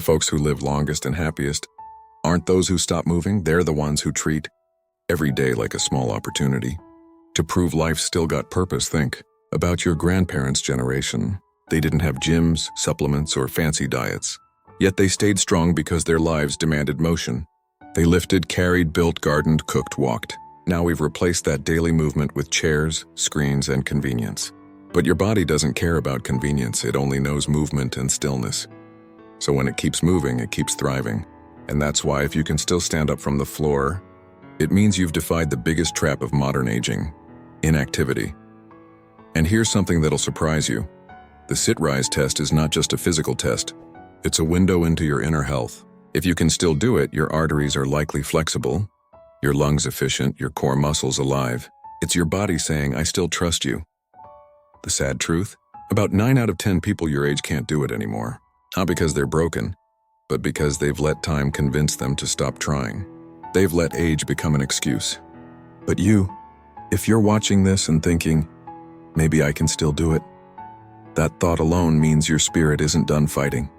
folks who live longest and happiest aren't those who stop moving, they're the ones who treat every day like a small opportunity. To prove life still got purpose, think about your grandparents' generation. They didn't have gyms, supplements, or fancy diets. Yet they stayed strong because their lives demanded motion. They lifted, carried, built, gardened, cooked, walked. Now we've replaced that daily movement with chairs, screens, and convenience. But your body doesn't care about convenience, it only knows movement and stillness. So when it keeps moving, it keeps thriving. And that's why if you can still stand up from the floor, it means you've defied the biggest trap of modern aging: inactivity. And here's something that'll surprise you. The sit-rise test is not just a physical test. It's a window into your inner health. If you can still do it, your arteries are likely flexible, your lungs efficient, your core muscles alive. It's your body saying, I still trust you. The sad truth? About 9 out of 10 people your age can't do it anymore. Not because they're broken, but because they've let time convince them to stop trying. They've let age become an excuse. But you, if you're watching this and thinking, maybe I can still do it, that thought alone means your spirit isn't done fighting.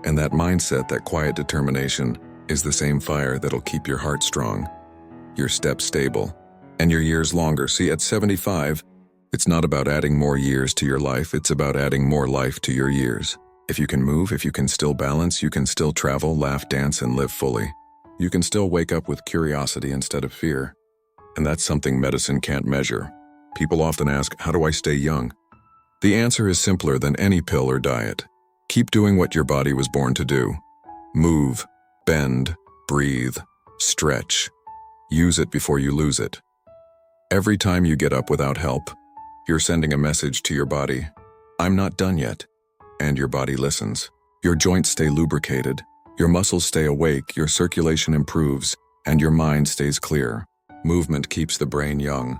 And that mindset, that quiet determination, is the same fire that'll keep your heart strong, your steps stable, and your years longer. See, at 75, it's not about adding more years to your life, it's about adding more life to your years. If you can move, if you can still balance, you can still travel, laugh, dance, and live fully. You can still wake up with curiosity instead of fear. And that's something medicine can't measure. People often ask, how do I stay young? The answer is simpler than any pill or diet. Keep doing what your body was born to do. Move, bend, breathe, stretch. Use it before you lose it. Every time you get up without help, you're sending a message to your body. I'm not done yet. And your body listens. Your joints stay lubricated, your muscles stay awake, your circulation improves, and your mind stays clear. Movement keeps the brain young.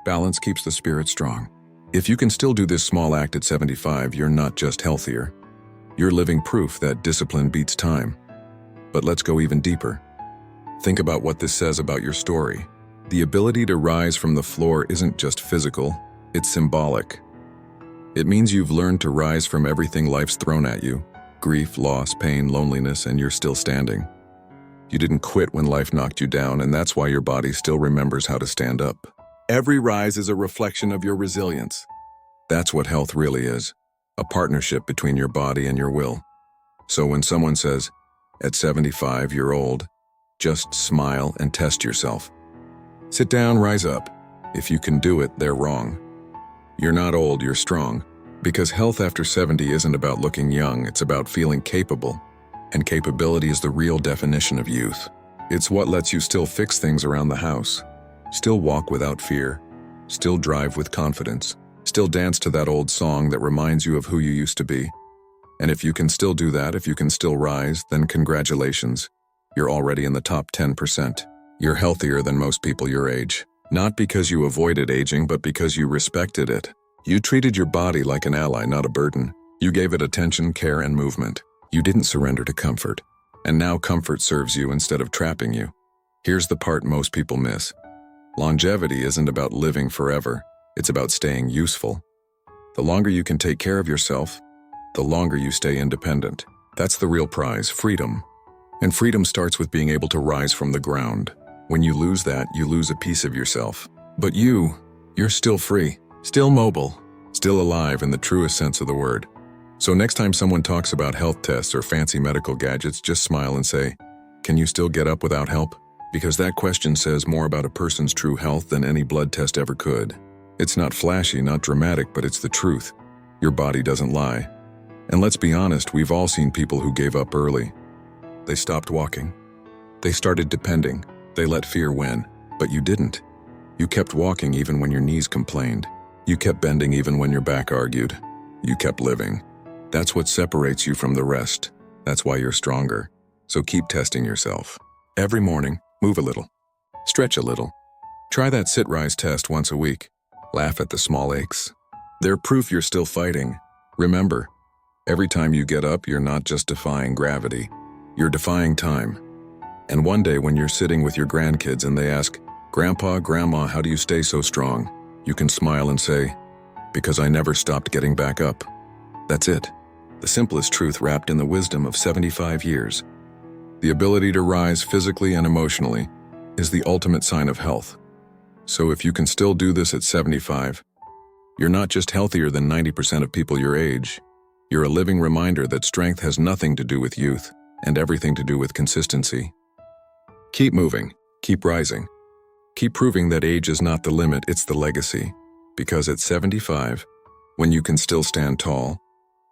Balance keeps the spirit strong. If you can still do this small act at 75, you're not just healthier. You're living proof that discipline beats time. But let's go even deeper. Think about what this says about your story. The ability to rise from the floor isn't just physical, it's symbolic. It means you've learned to rise from everything life's thrown at you: grief, loss, pain, loneliness, and you're still standing. You didn't quit when life knocked you down, and that's why your body still remembers how to stand up. Every rise is a reflection of your resilience. That's what health really is, a partnership between your body and your will. So when someone says, at 75 you're old, just smile and test yourself. Sit down, rise up. If you can do it, they're wrong. You're not old, you're strong. Because health after 70 isn't about looking young, it's about feeling capable. And capability is the real definition of youth. It's what lets you still fix things around the house, still walk without fear, still drive with confidence, still dance to that old song that reminds you of who you used to be. And if you can still do that, if you can still rise, then congratulations. You're already in the top 10%. You're healthier than most people your age. Not because you avoided aging, but because you respected it. You treated your body like an ally, not a burden. You gave it attention, care, and movement. You didn't surrender to comfort. And now comfort serves you instead of trapping you. Here's the part most people miss. Longevity isn't about living forever. It's about staying useful. The longer you can take care of yourself, the longer you stay independent. That's the real prize, freedom. And freedom starts with being able to rise from the ground. When you lose that, you lose a piece of yourself. But you're still free, still mobile, still alive in the truest sense of the word. So next time someone talks about health tests or fancy medical gadgets, just smile and say, can you still get up without help? Because that question says more about a person's true health than any blood test ever could. It's not flashy, not dramatic, but it's the truth. Your body doesn't lie. And let's be honest, we've all seen people who gave up early. They stopped walking. They started depending. They let fear win. But you didn't. You kept walking even when your knees complained. You kept bending even when your back argued. You kept living. That's what separates you from the rest. That's why you're stronger. So keep testing yourself. Every morning, move a little. Stretch a little. Try that sit-rise test once a week. Laugh at the small aches. They're proof you're still fighting. Remember, every time you get up, you're not just defying gravity. You're defying time. And one day when you're sitting with your grandkids and they ask, Grandpa, Grandma, how do you stay so strong? You can smile and say, because I never stopped getting back up. That's it. The The simplest truth wrapped in the wisdom of 75 years. The ability to rise physically and emotionally is the ultimate sign of health. So if you can still do this at 75, you're not just healthier than 90% of people your age, you're a living reminder that strength has nothing to do with youth and everything to do with consistency. Keep moving, keep rising. Keep proving that age is not the limit, it's the legacy. Because at 75, when you can still stand tall,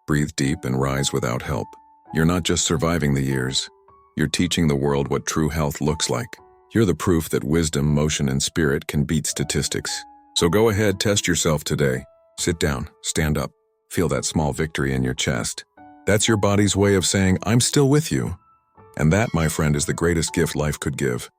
breathe deep and rise without help, you're not just surviving the years, you're teaching the world what true health looks like. You're the proof that wisdom, motion, and spirit can beat statistics. So go ahead, test yourself today. Sit down, stand up, feel that small victory in your chest. That's your body's way of saying, I'm still with you. And that, my friend, is the greatest gift life could give.